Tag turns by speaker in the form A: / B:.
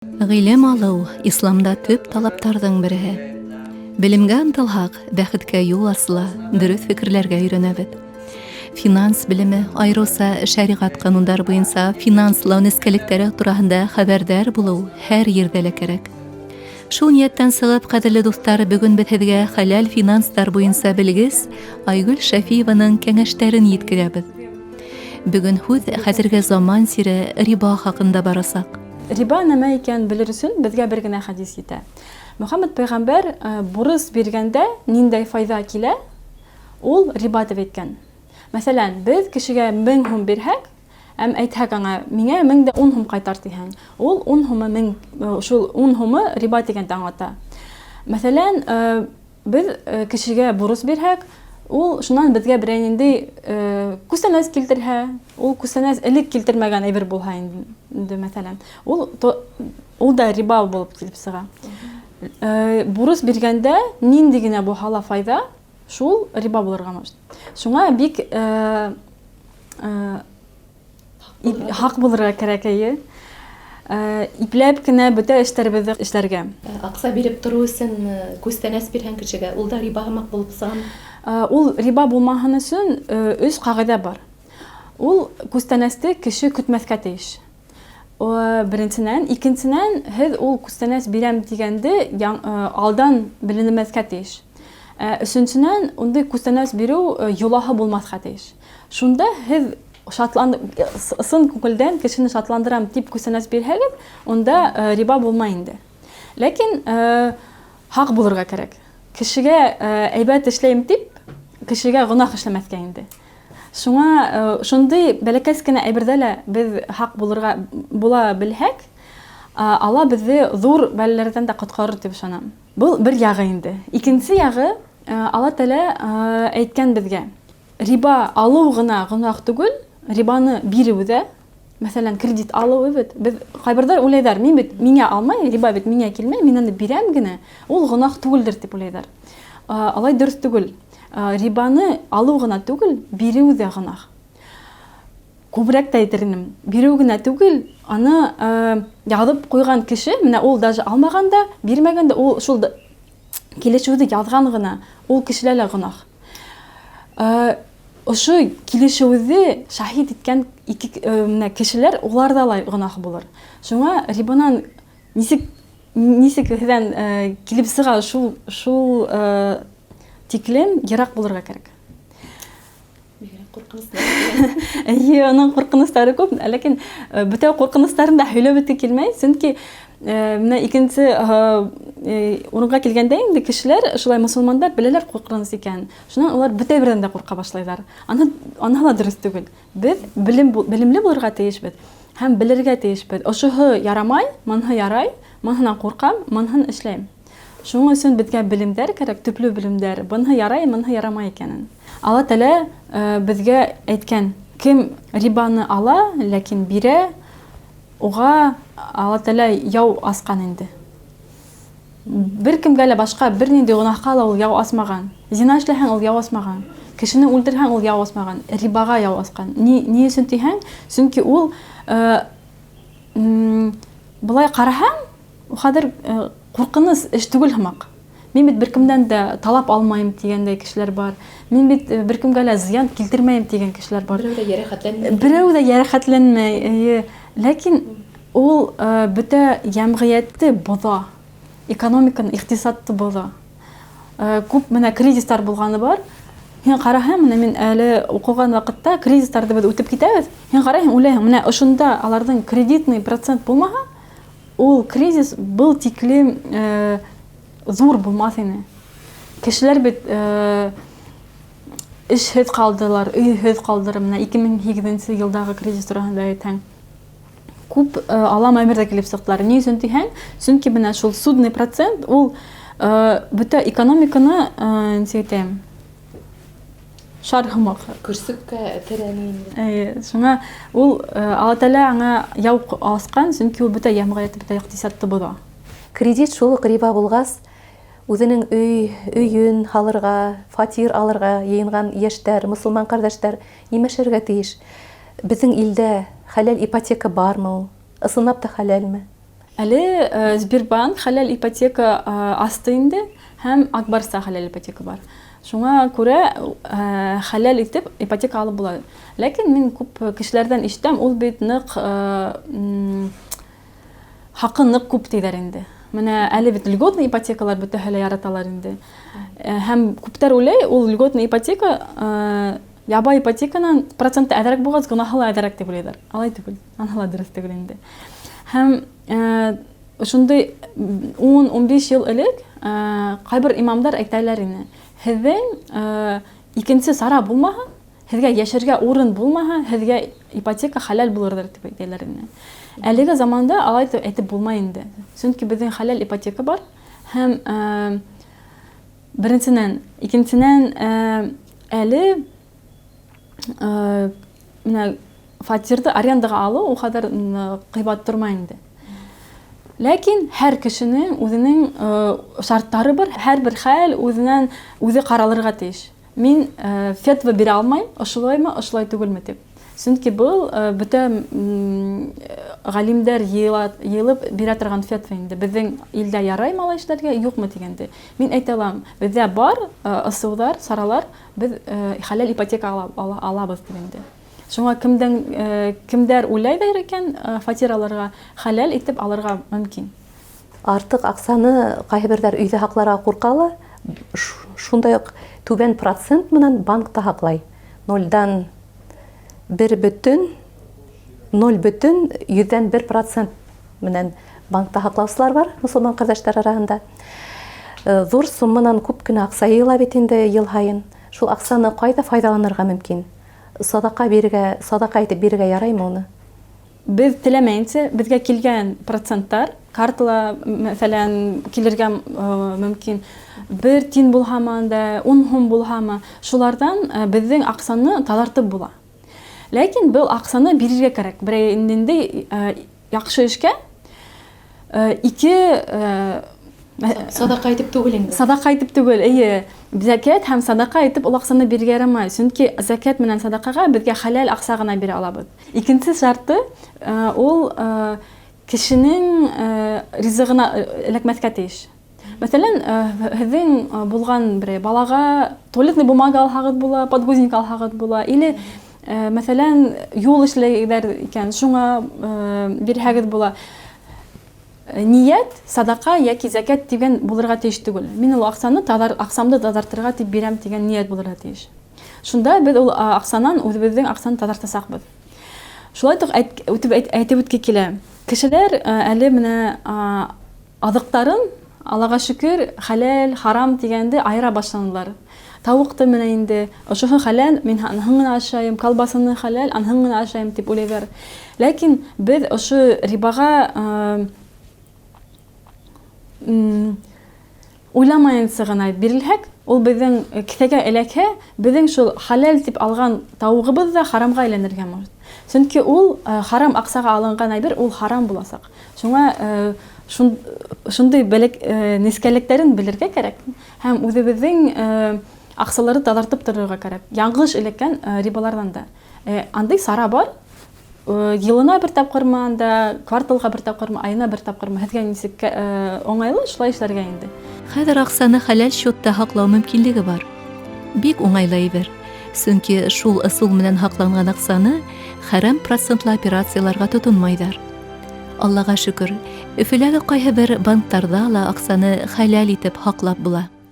A: Гыйлем алу исламда төп талаптарның бере. Белемгә ынтылһак, бәхеткә юл асыла, дөрес фикерләргә өйрәнәбез. Финанс белеме, айрылса шәригать кануннары буенча финанслау нескәлектәре турында хәбәрдар булу һәр ердә лә кирәк. Шул нияттән сыгып, кадерле дуслар, бүген без һеҙгә хәләл финанслар буенча белгес Айгөл Шәфиеваның кәңәштәрен еткерәбез. Бүген һүз хәзерге заман сире риба хакында барасак.
B: Риба нәмә икән белер өсөн безгә бер генә хадис итә. Мөхәммәд пәйгамбәр бурыс биргәндә ниндәй файда килә, ул риба дип әйткән. Мәсәлән, без кешегә 1000 һум бирһәк, әйтһәк аңа, миңә 1010 һум кайтар дисәң, ул 10 һумы шул 10 һумы риба дигәнде аңлата. Мәсәлән, без кешегә бурыс бирһәк, ул шуннан безгә берәй нинди күстәнәс килтерһә, ул күстәнәс элек килтермәгән әйбер булһа инде, мәсәлән, ул да риба булып килеп сыга. Бурыс биргәндә нинди генә булһа ла файда, шул риба булырга мөмкин. Шуңа бик хак булырга кирәк. Ипләп кенә бөтә эшләребезне эшләргә.
A: Акса биреп тору өчен күстәнәс биргән кешегә ул да риба хәмәк булып сыгам.
B: Ул риба булмаһын өчен 3 кагыйдә бар. Ул күстәнәсте кеше көтмәскә тиеш. Беренчедән, икенчедән, һез ул күстәнәс бирәм дигәнде алдан беленмәскә тиеш. Өченчедән, ундай күстәнәс бирү юлаһы булмаска тиеш. Шунда һез сын күңелдән кешене шатландырам дип күстәнәс бирһәгез, онда риба булмай инде. Ләкин хак булырга кирәк. Кешегә әйбәт эшләйм дип, кешегә гынаһ эшләмәскә инде. Шуңа шундый бәләкәс кенә әйбердә лә без хак була белһәк, Алла безне зур бәләләрдән дә коткарыр дип ышанам. Бу бер ягы инде. Икенче ягы, Алла Тәгалә әйткән безгә. Риба алу гына гынаһ түгел, рибаны бирү дә, мәсәлән, кредит алу бит. Без кайбердәр уйлыйлар, миңа алмай, риба бит миңа килмәй, мин аны бирәм генә, ул гынаһ түгелдер дип уйлыйлар. Алай дөрес түгел. Рибаны алу гына түгел, бирү дә гынаһ. Күбрәк тә әйтермен, бирү генә түгел, аны язып куйган кеше, менә ул даже алмаганда, бирмәгәндә, ул шул килешүдә язган гына, ул кешеләргә гынаһ. Ошо килешүдә шаһид иткән кешеләр, улар да гынаһ булыр. Шуңа рибанан нисек килеп сыга шул тиклем ерак булырга кирәк. Аның куркынычлары күп, ләкин бөтә куркынычларын да һөйләп бетә килмәй, чөнки менә икенче урынга килгәндә инде кешеләр, шулай мусулмандар беләләр куркыныч икән. Шуннан улар бөтә бердән дә курка башлайлар. Аны ла дөрес түгел. Без белемле булырга тиешбез һәм белергә тиешбез. Ошоһы ярамай, моныһы ярай, моныһынан куркам, моныһын эшләйм. Шуның өчен безгә белемдәр кирәк, төпле белемдәр. Моныһы ярай, моныһы ярамай икәнен. Алла Тәгалә безгә әйткән, кем рибаны ала, ләкин бирә, уга Алла Тәгалә яу аскан инде. Бер кемгә лә башка бер нинди гынаһка ул яу асмаган. Зина эшләһәң, ул яу асмаган. Кешене үлтерһәң, ул яу асмаган. Рибага яу аскан. Ни өчен тиһәң? Чөнки ул булай караһаң, хәзер куркыныч эш түгел һымак. Мин бит беркемдән дә талап алмайм дигәндәй кешеләр бар. Мин бит беркемгә лә зыян килтермәйм дигән кешеләр бар. Берәү дә ярәхәтләнмәй. Ләкин ул бөтә җәмгыятьте боза. Экономиканы, икътисадты боза. Күп менә кризистар булганы бар. Һин караһаң, менә мин әле укыган вакытта кризистарда без үтеп китәбез. Һин караһаң, уйлаһаң, менә ошонда аларның кредитный процент булмаһа, ул кризис был тиклем зур булмас ине. Кешеләр бит эшһез калдылар, өйһез калдылар. Менә 2008 елдагы кризис турында әйтәң. Күп алам әмердә килеп сыктылар. Ни өчен тиһәң? Чөнки менә шул судный процент ул бөтә экономиканы нисәйтәм? Шархымак.
A: Күрсәткә терәнин.
B: Шуңа ул Алла Тәгалә аңа яу аскан, чөнки ул бөтә җәмгыятьте, бөтә икътисадты боза.
A: Кредит шул риба булгас, үзенең өйен халырга, фатир алырга йыйынган яшьтәр, мусулман кардәшләр нимәшәргә тиеш? Безнең илдә хәләл ипотека бармы? Ысынлап та хәләлме?
B: Әле Сбербанк хәләл ипотека асты инде, һәм Акбарста хәләл ипотека бар. Шуңа күрә хәләл итеп ипотека алып була. Ләкин мин күп кешеләрдән ишетәм, ул бит нык хакы нык күп диләр инде. Менә әле бит льготный ипотекалар бөтәһе лә яраталар инде. Һәм күптәр уйлый, ул льготный ипотека ябай ипотеканың проценты әдәрәк булгач, гөнаһы ла әдәрәк дип уйлыйлар. Алай түгел, аны ла дөрес түгел инде. Һәм шундый 10-15 ел элек кайбер имамдар әйтәләр ине. Һеҙҙең икенсе сара булмаһа, һеҙгә яшәргә урын булмаһа, һеҙгә ипотека хәләл булырҙыр дип әйтәләр ине. Әлеге заманда алай әйтеп булмай инде. Сөнки безнең хәләл ипотека бар һәм беренченән, икенченән әле менә фатирды арендаға алу у кадәр кыйбат тормай инде. Ләкин һәр кешенең үзенең шарттары бар, һәрбер хәл үзеннән үзе каралырга тиеш. Мин фетва бирә алмайм, ошылаймы, ошылай түгелме дип. Сөнки был бөтә галимдәр йылып бирә торган фетва инде. Безнең илдә ярай малай эшләргә, юкмы дигәндә. Мин әйтә алам, бездә бар ысуллар, саралар, без хәләл ипотека алабыз дигәндә. Шуңа кемдәр уйлайдыр икән, фатир алырга, хәләл итеп алырга мөмкин.
C: Артык аксаны кайберләр өйдә хакларга куркалар. Шундай ук түбән процент менән банкта хаклай. 0-дан 0,1% менән банкта хаклаусылар бар, мусулман кардәшләр арасында. Зур сумманан күп кенә акса йыла бит инде ел һайын. Шул аксаны кайда файдаланырга мөмкин? Садака итеп бирергә яраймы уны?
B: Без теләмәйенсә, безгә килгән проценттар, картала мәсәлән килергә мөмкин 1 тин булһамы да, 10 һум булһамы, шулардан безнең аксаны талартып була. Ләкин был аксаны бирергә кирәк. Бер инде яхшы эшкә 2
A: Садака итеп түгел инде.
B: Садака итеп түгел, закат һәм садака итеп ул аксаны бирергә ярамай. Сөнки закат менән садакага безгә хәләл акса гына бирә алабыз. Икенче шарты ул кешенең ризыгына эләкмәскә тиеш. Мәсәлән, һеҙҙең булган бер балага туалетный бумага алһагыҙ була, подгузник алһагыҙ була, или мәсәлән, юл эшләйҙәр икән, шуңа бирһәгеҙ була. Ният, садака яки закат дигән булырга тиеш түгел. Мин ул аксамды тазартырга дип бирәм дигән ният булырга тиеш. Шунда без ул аксанан үзебезнең аксаны тазартасакбыз. Шулай ук әйтеп үткә килә. Кешеләр әле менә азыктарын, Аллага шөкер, хәләл, харам дигәнде айыра башланылар. Тавыкты менә инде, ошоны хәләл, мин һәнһен ашайм, колбасаны хәләл, һәнһен ашайм дип уйлыйлар. Ләкин без ошо рибага уйламайынса гына бирелһәк, ул безнең кесәгә эләкһә, безнең шул хәләл дип алган тавыгыбыз да харамга әйләнергә мөмкин. Чөнки ул харам аксага алынган әйбер, ул харам буласак. Шуңа шундый нескәлекләрен белергә кирәк һәм үзебезнең аксалары тазартып торырга кирәк. Яңгыш элеккән рибалардан да. Андый сара бар. Йылына бер тапкырмы анда, кварталга бер тапкырмы, айына бер тапкырмы, һеҙгә нисек оңайлы шулай эшләргә инде.
A: Хәзер аксаны хәләл счетта хаклау мөмкинлеге бар. Бик уңайлы әйбер. Сөнки шул ысул менән хакланган аксаны харам процентлы операцияларга тотынмайҙар. Аллага шөкөр, Өфөләге кайһы бер банктарда ла аксаны хәләл итеп хаклап була.